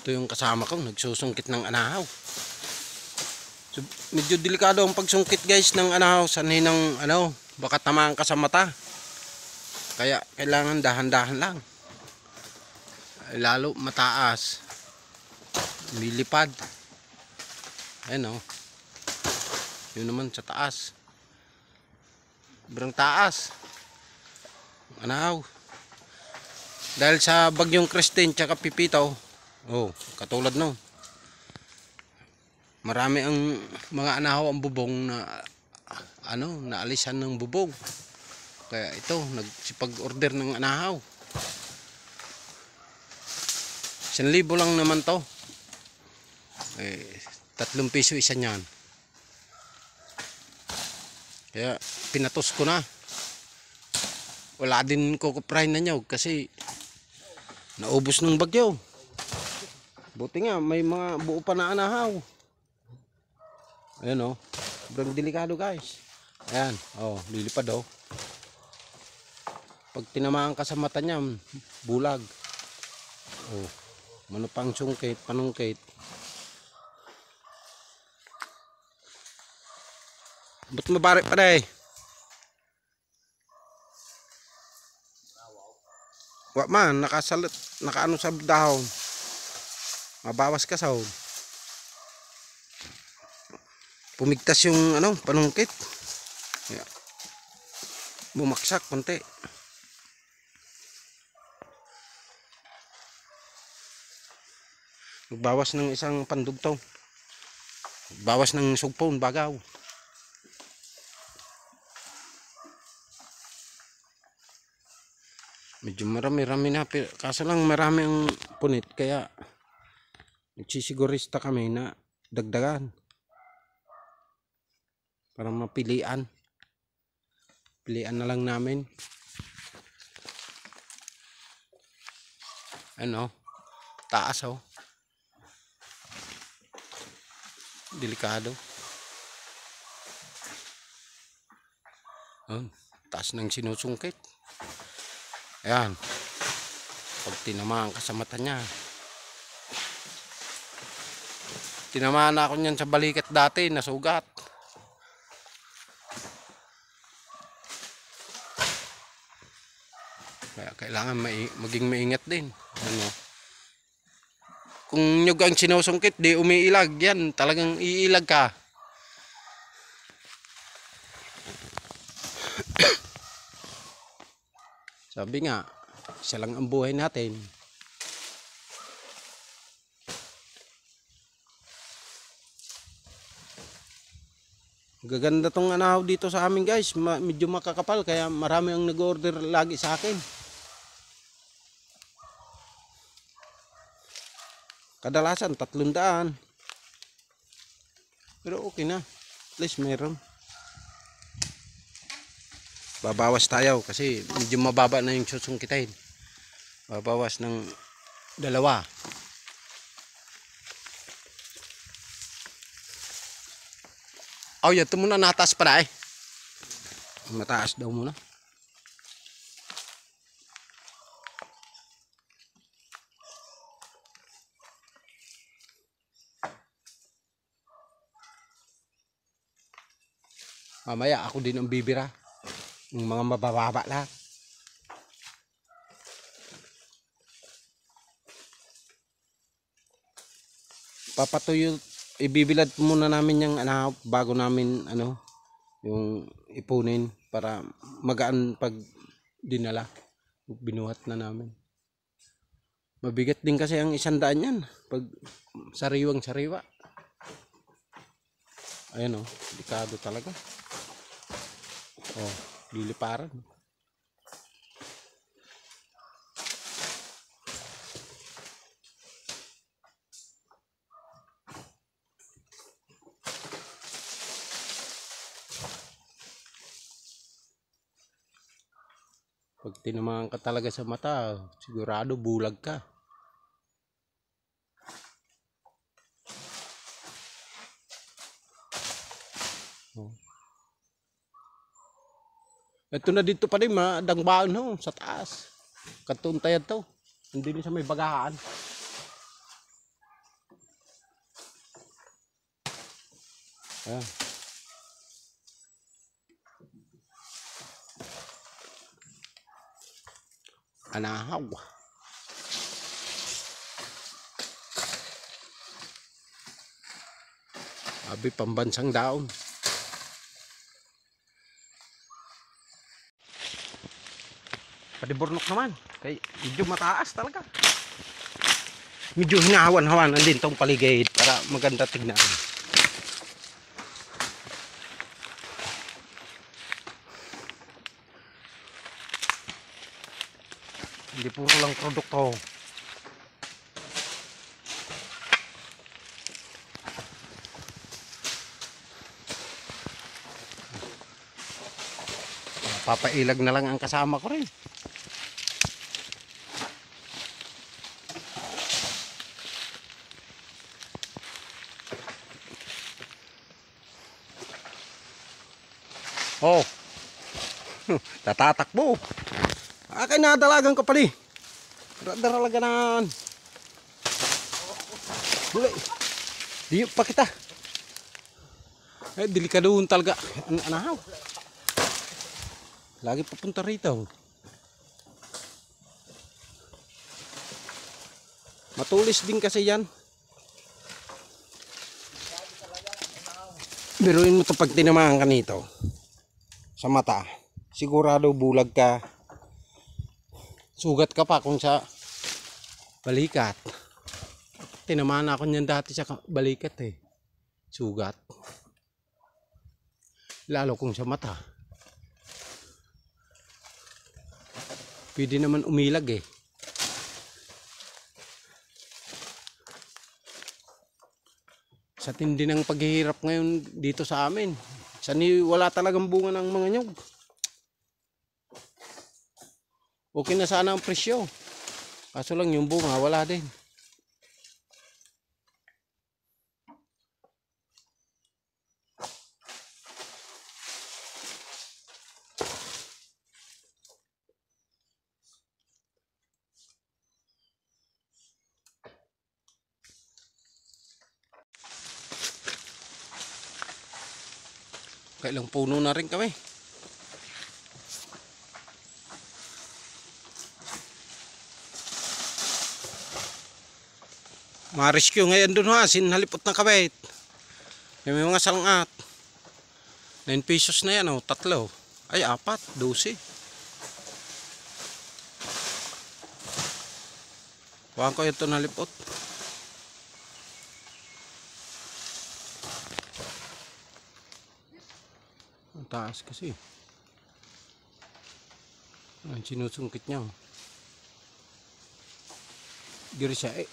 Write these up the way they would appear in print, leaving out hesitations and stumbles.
Ito yung kasama ko, nagsusungkit ng anahaw. So, medyo delikado ang pagsungkit guys ng anahaw. Sanay ng baka tamaan ka sa mata. Kaya kailangan dahan-dahan lang. Lalo mataas. Milipad. Ayan o. Yun naman sa taas. Sobrang taas. Anahaw. Dahil sa bagyong Christine tsaka Pipito. Oh, katulad no. Marami ang mga anahaw ang bubong na naalisan ng bubong. Kaya ito, nagsipag-order ng anahaw. 1,000 lang naman to. 3 piso isa niyan. Kaya pinatos ko na. Wala din kukuprahin na nyo kasi naubos ng bagyo. Buti nga may mga buo pa na anahaw. Ayan o. Sobrang delikado guys. Ayan. O, lilipad o. Pag tinamaan ka sa mata niya, bulag. O, manupang sungkit, panungkit. Ba't mabarik pa rin? Wak man, nakasalit, nakaano sa dahon. Mabawas ka sa hod. Pumigtas yung panungkit. Yeah. Bumaksak konti. Magbawas ng isang pandugtong. Bawas ng sugpon, bagaw. Medyo marami-rami na, kaso lang marami ang punit kaya nagsisigurista kami na dagdagan para mapilian. Pilian na lang namin. Taas o. Delikado. Taas ng sinusungkit. Ayan. Pag tinamaan ka sa mata niya. Tinamaan ako niyan sa balikat dati, nasugat. Kaya kailangan maging maingat din. Kung nyug ang sinusungkit, di umiilag yan. Talagang iilag ka. Sabi nga, isa lang ang buhay natin. Gaganda tong anahaw dito sa amin guys. Medyo makakapal kaya marami ang nag-order lagi sa akin. Kadalasan 300. Pero okay na. At least meron. Babawas tayo kasi medyo mababa na yung susungkitin. Babawas ng 2. Oh, ito muna nataas pa mataas daw muna. Mamaya ako din ang bibira. Yung mga mabababa lahat. Papatuyo, ibibilad muna namin yung bago namin yung ipunin para magaan pag dinala. Binuhat na namin. Mabigat din kasi ang 100 yan pag sariwang sariwa. Ayan o, delikado talaga. Oh, liliparan. Pag tinamaan ka talaga sa mata, sigurado bulag ka. Oh. Ito na dito pa rin, madangbaon sa taas. Katuntayan to. Hindi sa may bagahaan. Ayan. Anahaw. Abi, pambansang daon. Padiburnok naman. Kay medyo mataas talaga. Medyo hinahawan-hawanan din tong paligid para maganda tignan. Hindi puro lang produkto. Papailag na lang ang kasama ko rin. Oh. Tatatakbo. Akin na dalagang ka pali. Daralaganan. Bulay. Di pa kita. Delikadoon talaga. Anahaw. Lagi papunta rito. Matulis din kasi yan. Biruin mo ito pag tinamaan ka nito. Sa mata. Sigurado bulag ka. Sugat ka pa kung sa balikat. Tinamaan ako niyan dati sa balikat eh. Sugat. Lalo kung sa mata. Pwede naman umilag eh. Sa tindi ng paghihirap ngayon dito sa amin. Wala talagang bunga ng mga nyug. Okay na sana ang presyo. Kaso lang yung bunga wala din. Kailang puno na rin kami. Ma-rescue ngayon dun ha, sinhalipot na kabait. May mga salangat. 9 pesos na yan oh, 3. Ay 4, 12. Huwag ko ito nalipot. Ang taas kasi. Ang sinusungkit niya. Giri siya eh.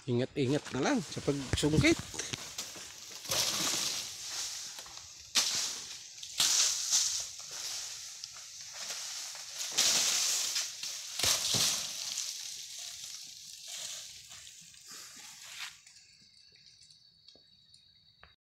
Ingat-ingat na lang sa pagsungkit.